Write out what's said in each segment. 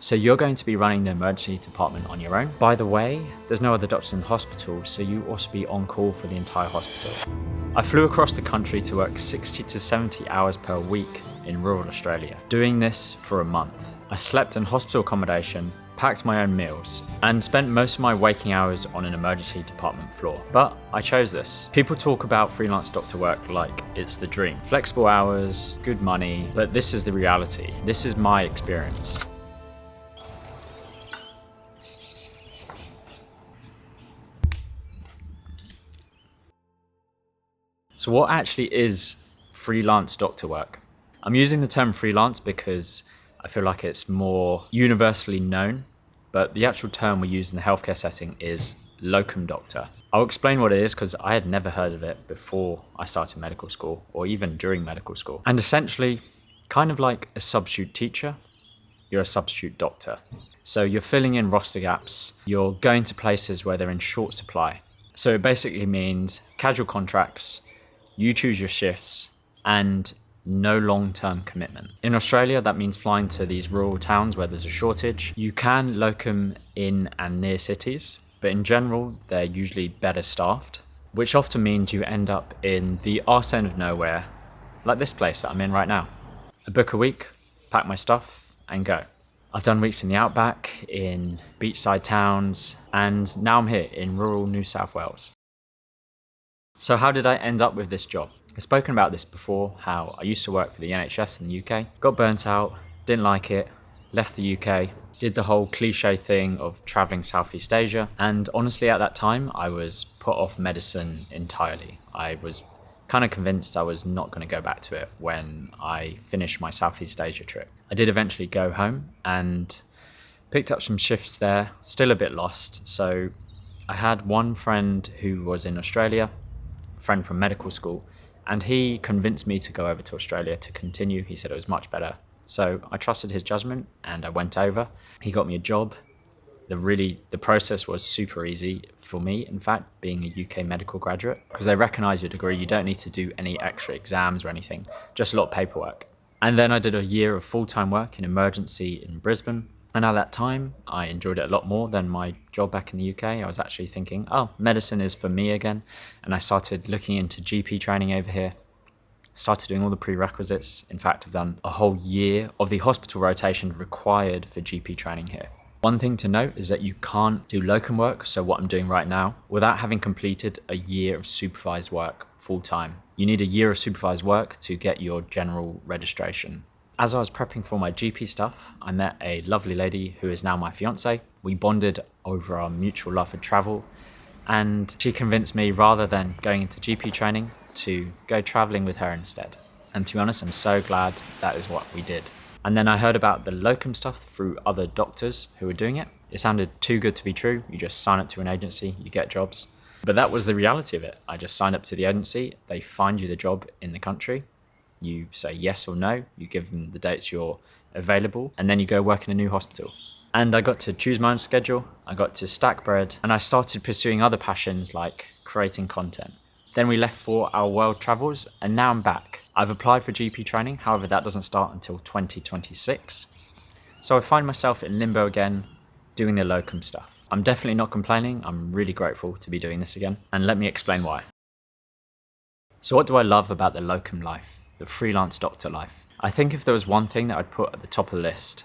So you're going to be running the emergency department on your own. By the way, there's no other doctors in the hospital, so you also be on call for the entire hospital. I flew across the country to work 60 to 70 hours per week in rural Australia, doing this for a month. I slept in hospital accommodation, packed my own meals, and spent most of my waking hours on an emergency department floor. But I chose this. People talk about freelance doctor work like it's the dream. Flexible hours, good money, but this is the reality. This is my experience. So what actually is freelance doctor work? I'm using the term freelance because I feel like it's more universally known, but the actual term we use in the healthcare setting is locum doctor. I'll explain what it is because I had never heard of it before I started medical school or even during medical school. And essentially, kind of like a substitute teacher, you're a substitute doctor. So you're filling in roster gaps, you're going to places where they're in short supply. So it basically means casual contracts, you choose your shifts, and no long-term commitment. In Australia, that means flying to these rural towns where there's a shortage. You can locum in and near cities, but in general, they're usually better staffed, which often means you end up in the arse end of nowhere, like this place that I'm in right now. I book a week, pack my stuff, and go. I've done weeks in the outback, in beachside towns, and now I'm here in rural New South Wales. So how did I end up with this job? I've spoken about this before, how I used to work for the NHS in the UK, got burnt out, didn't like it, left the UK, did the whole cliche thing of traveling Southeast Asia. And honestly, at that time, I was put off medicine entirely. I was kind of convinced I was not going to go back to it when I finished my Southeast Asia trip. I did eventually go home and picked up some shifts there, still a bit lost. So I had one friend who was in Australia, friend from medical school, and he convinced me to go over to Australia to continue. He said it was much better. So I trusted his judgment and I went over. He got me a job. The process was super easy for me, in fact, being a UK medical graduate, because they recognise your degree. You don't need to do any extra exams or anything, just a lot of paperwork. And then I did a year of full-time work in emergency in Brisbane. And at that time, I enjoyed it a lot more than my job back in the UK. I was actually thinking, oh, medicine is for me again. And I started looking into GP training over here, started doing all the prerequisites. In fact, I've done a whole year of the hospital rotation required for GP training here. One thing to note is that you can't do locum work, so what I'm doing right now, without having completed a year of supervised work full time. You need a year of supervised work to get your general registration. As I was prepping for my GP stuff, I met a lovely lady who is now my fiance. We bonded over our mutual love for travel, and she convinced me, rather than going into GP training, to go traveling with her instead. And to be honest, I'm so glad that is what we did. And then I heard about the locum stuff through other doctors who were doing it. It sounded too good to be true. You just sign up to an agency, you get jobs. But that was the reality of it. I just signed up to the agency, they find you the job in the country. You say yes or no, you give them the dates you're available, and then you go work in a new hospital. And I got to choose my own schedule, I got to stack bread, and I started pursuing other passions like creating content. Then we left for our world travels, and now I'm back. I've applied for GP training, however that doesn't start until 2026. So I find myself in limbo again, doing the locum stuff. I'm definitely not complaining, I'm really grateful to be doing this again, and let me explain why. So what do I love about the locum life? The freelance doctor life? I think if there was one thing that I'd put at the top of the list,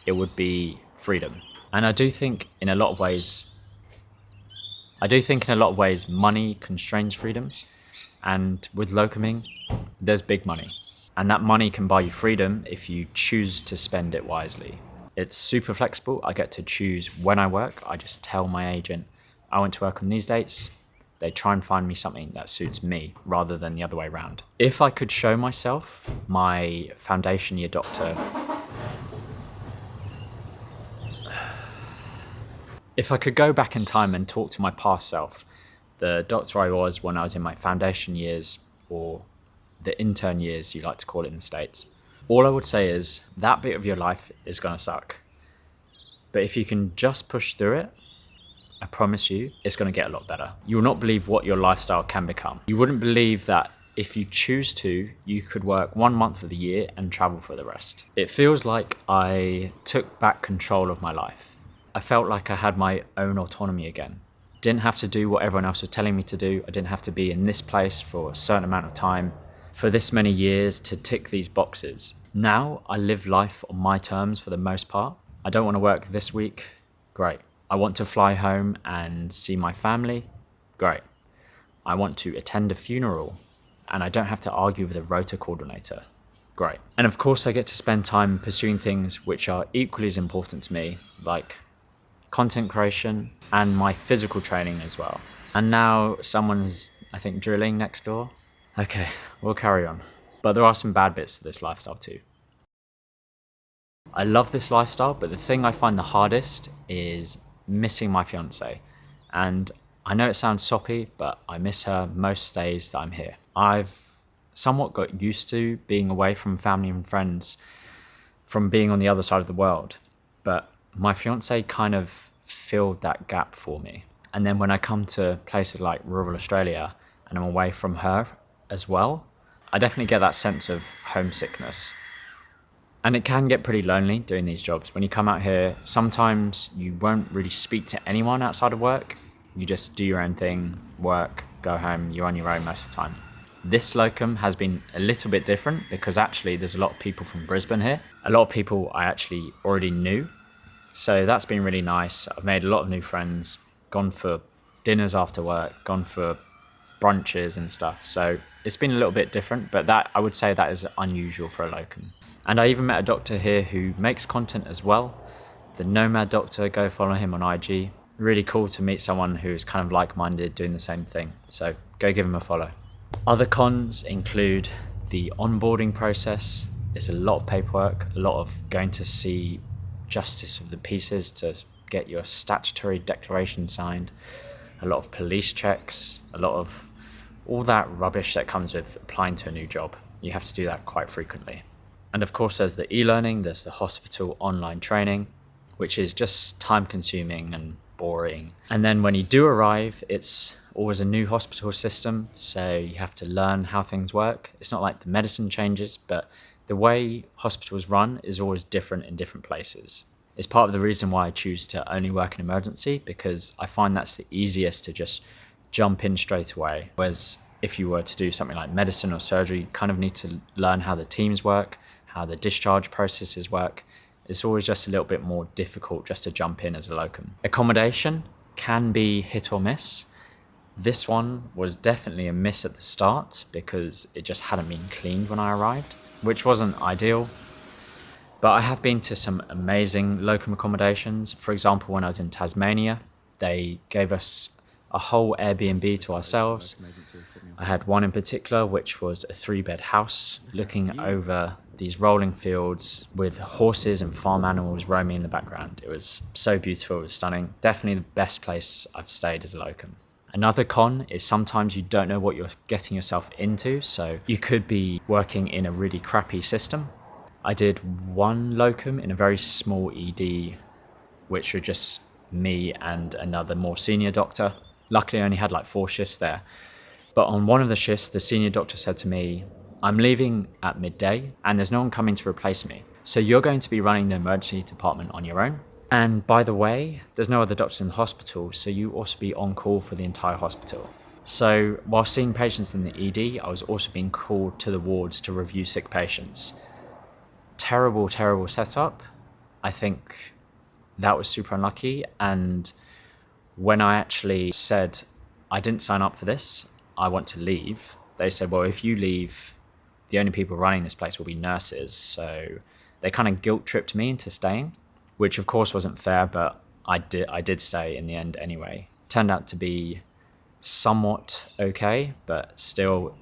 it would be freedom. And I do think in a lot of ways money constrains freedom. And with locuming, there's big money. And that money can buy you freedom if you choose to spend it wisely. It's super flexible. I get to choose when I work. I just tell my agent, I want to work on these dates. They try and find me something that suits me rather than the other way around. If I could show myself, my foundation year doctor, if I could go back in time and talk to my past self, the doctor I was when I was in my foundation years, or the intern years you like to call it in the States, all I would say is that bit of your life is gonna suck. But if you can just push through it, I promise you, it's going to get a lot better. You will not believe what your lifestyle can become. You wouldn't believe that if you choose to, you could work 1 month of the year and travel for the rest. It feels like I took back control of my life. I felt like I had my own autonomy again. Didn't have to do what everyone else was telling me to do. I didn't have to be in this place for a certain amount of time for this many years to tick these boxes. Now I live life on my terms for the most part. I don't want to work this week. Great. I want to fly home and see my family. Great. I want to attend a funeral and I don't have to argue with a rota coordinator. Great. And of course I get to spend time pursuing things which are equally as important to me, like content creation and my physical training as well. And now someone's, I think, drilling next door. Okay, we'll carry on. But there are some bad bits to this lifestyle too. I love this lifestyle, but the thing I find the hardest is missing my fiance. And I know it sounds soppy, but I miss her most days that I'm here. I've somewhat got used to being away from family and friends from being on the other side of the world. But my fiance kind of filled that gap for me. And then when I come to places like rural Australia and I'm away from her as well, I definitely get that sense of homesickness. And it can get pretty lonely doing these jobs. When you come out here, sometimes you won't really speak to anyone outside of work. You just do your own thing, work, go home, you're on your own most of the time. This locum has been a little bit different because actually there's a lot of people from Brisbane here. A lot of people I actually already knew. So that's been really nice. I've made a lot of new friends, gone for dinners after work, gone for brunches and stuff. So it's been a little bit different, but that I would say that is unusual for a locum. And I even met a doctor here who makes content as well. The Nomad Doctor, go follow him on IG. Really cool to meet someone who's kind of like-minded doing the same thing. So go give him a follow. Other cons include the onboarding process. It's a lot of paperwork, a lot of going to see justice of the pieces to get your statutory declaration signed, a lot of police checks, a lot of all that rubbish that comes with applying to a new job. You have to do that quite frequently. And of course there's the e-learning, there's the hospital online training, which is just time consuming and boring. And then when you do arrive, it's always a new hospital system, so you have to learn how things work. It's not like the medicine changes, but the way hospitals run is always different in different places. It's part of the reason why I choose to only work in emergency, because I find that's the easiest to just jump in straight away. Whereas if you were to do something like medicine or surgery, you kind of need to learn how the teams work, how the discharge processes work. It's always just a little bit more difficult just to jump in as a locum. Accommodation can be hit or miss. This one was definitely a miss at the start because it just hadn't been cleaned when I arrived, which wasn't ideal. But I have been to some amazing locum accommodations. For example, when I was in Tasmania, they gave us a whole Airbnb to ourselves. I had one in particular, which was a 3-bed house looking over these rolling fields with horses and farm animals roaming in the background. It was so beautiful, it was stunning. Definitely the best place I've stayed as a locum. Another con is sometimes you don't know what you're getting yourself into, so you could be working in a really crappy system. I did one locum in a very small ED, which was just me and another more senior doctor. Luckily, I only had like 4 shifts there. But on one of the shifts, the senior doctor said to me, "I'm leaving at midday and there's no one coming to replace me. So you're going to be running the emergency department on your own. And by the way, there's no other doctors in the hospital, so you also be on call for the entire hospital." So while seeing patients in the ED, I was also being called to the wards to review sick patients. Terrible, terrible setup. I think that was super unlucky. And when I actually said, I didn't sign up for this, I want to leave, they said, well, if you leave, the only people running this place will be nurses. So they kind of guilt tripped me into staying, which of course wasn't fair, but I did stay in the end anyway. Turned out to be somewhat okay, but still,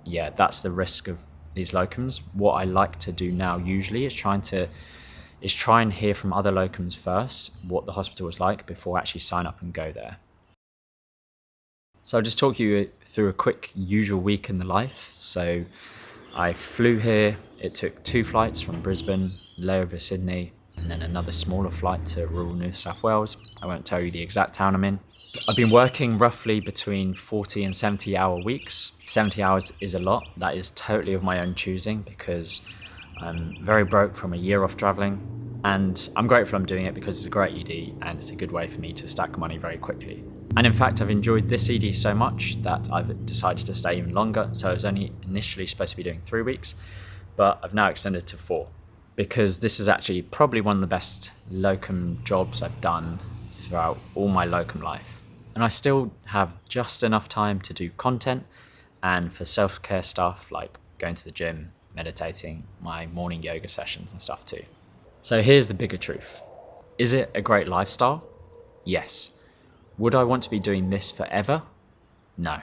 yeah, that's the risk of these locums. What I like to do now usually is try and hear from other locums first what the hospital was like before I actually sign up and go there. So I'll just talk you through a quick usual week in the life. So I flew here. It took 2 flights from Brisbane, layover Sydney. and then another smaller flight to rural New South Wales. I won't tell you the exact town I'm in. I've been working roughly between 40 and 70-hour weeks. 70 hours is a lot. That is totally of my own choosing because I'm very broke from a year off traveling, and I'm grateful I'm doing it because it's a great ED and it's a good way for me to stack money very quickly. And in fact, I've enjoyed this ED so much that I've decided to stay even longer. So I was only initially supposed to be doing 3 weeks, but I've now extended to 4 because this is actually probably one of the best locum jobs I've done throughout all my locum life. And I still have just enough time to do content and for self-care stuff like going to the gym, meditating, my morning yoga sessions and stuff too. So here's the bigger truth. Is it a great lifestyle? Yes. Would I want to be doing this forever? No,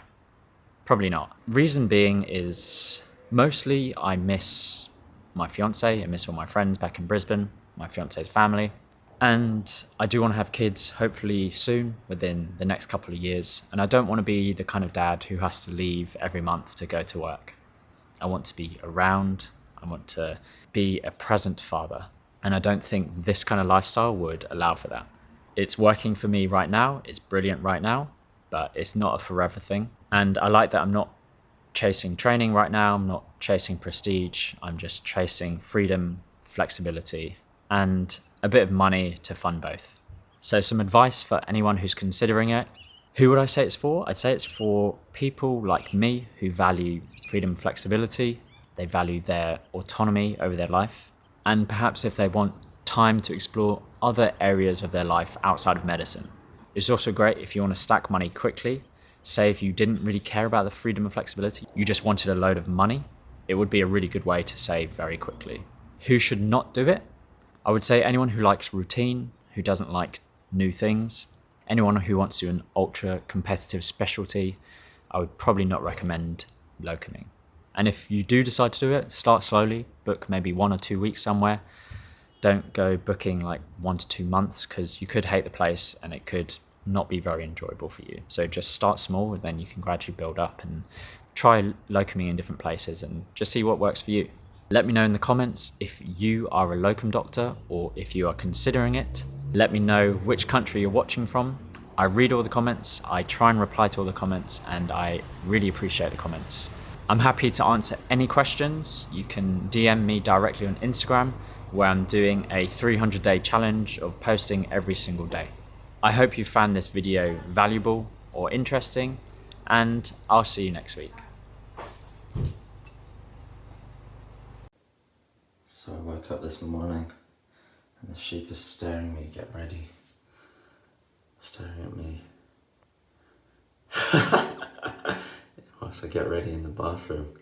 probably not. Reason being is mostly I miss my fiance, I miss all my friends back in Brisbane, my fiance's family, and I do want to have kids hopefully soon within the next couple of years, and I don't want to be the kind of dad who has to leave every month to go to work. I want to be around, I want to be a present father, and I don't think this kind of lifestyle would allow for that. It's working for me right now, it's brilliant right now, but it's not a forever thing. And I like that I'm not chasing training right now, I'm not chasing prestige, I'm just chasing freedom, flexibility, and a bit of money to fund both. So some advice for anyone who's considering it. Who would I say it's for? I'd say it's for people like me who value freedom and flexibility, they value their autonomy over their life, and perhaps if they want time to explore other areas of their life outside of medicine. It's also great if you want to stack money quickly. Say if you didn't really care about the freedom and flexibility, you just wanted a load of money, it would be a really good way to save very quickly. Who should not do it? I would say anyone who likes routine, who doesn't like new things, anyone who wants to do an ultra competitive specialty, I would probably not recommend locuming. And if you do decide to do it, start slowly, book maybe 1 or 2 weeks somewhere. Don't go booking like 1 to 2 months because you could hate the place and it could not be very enjoyable for you. So just start small and then you can gradually build up and try locuming in different places and just see what works for you. Let me know in the comments if you are a locum doctor or if you are considering it. Let me know which country you're watching from. I read all the comments, I try and reply to all the comments, and I really appreciate the comments. I'm happy to answer any questions. You can DM me directly on Instagram, where I'm doing a 300-day challenge of posting every single day. I hope you found this video valuable or interesting, and I'll see you next week. So I woke up this morning and the sheep is staring at me, get ready. Staring at me. Whilst I get ready in the bathroom.